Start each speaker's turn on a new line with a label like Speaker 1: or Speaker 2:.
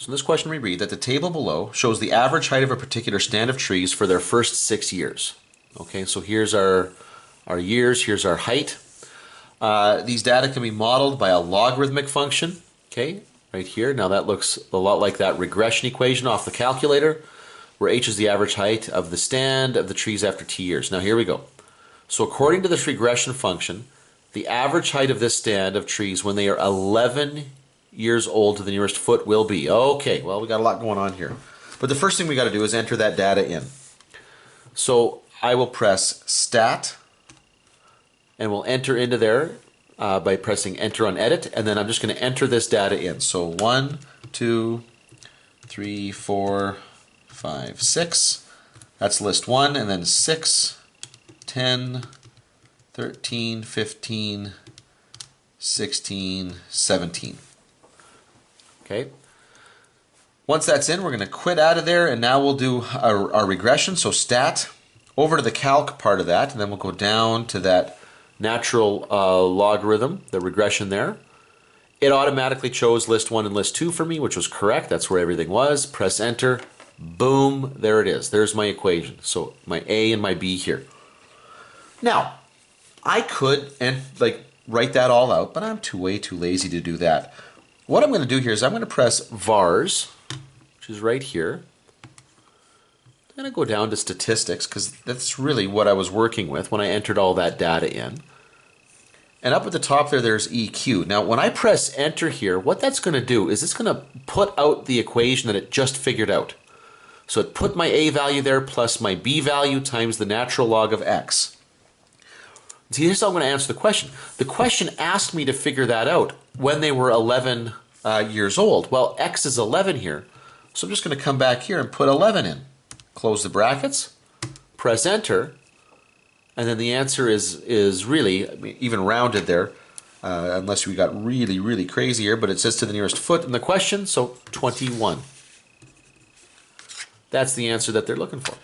Speaker 1: So in this question we read that the table below shows the average height of a particular stand of trees for their first 6 years. Okay, so here's our years, here's our height. These data can be modeled by a logarithmic function, okay, right here. Now that looks a lot like that regression equation off the calculator, where h is the average height of the stand of the trees after t years. Now here we go. So according to this regression function, the average height of this stand of trees when they are 11 years old to the nearest foot will be. Okay, well, we got a lot going on here. But the first thing we got to do is enter that data in. So I will press stat, and we'll enter into there by pressing enter on edit, and then I'm just going to enter this data in. So 1, 2, 3, 4, 5, 6. That's list 1, and then 6, 10, 13, 15, 16, 17. Okay. Once that's in, we're going to quit out of there, and now we'll do our regression. So stat, over to the calc part of that, and then we'll go down to that natural logarithm, the regression there. It automatically chose list 1 and list 2 for me, which was correct. That's where everything was. Press enter. Boom. There it is. There's my equation. So my A and my B here. Now, I could write that all out, but I'm way too lazy to do that. What I'm going to do here is I'm going to press vars, which is right here. I'm going to go down to statistics because that's really what I was working with when I entered all that data in. And up at the top there's EQ. Now when I press enter here, what that's going to do is it's going to put out the equation that it just figured out. So it put my A value there plus my B value times the natural log of X. See, here's how I'm going to answer the question. The question asked me to figure that out when they were 11 years old. Well, X is 11 here, so I'm just going to come back here and put 11 in. Close the brackets, press enter, and then the answer is really, I mean, even rounded there, unless we got really, really crazy here, but it says to the nearest foot in the question, so 21. That's the answer that they're looking for.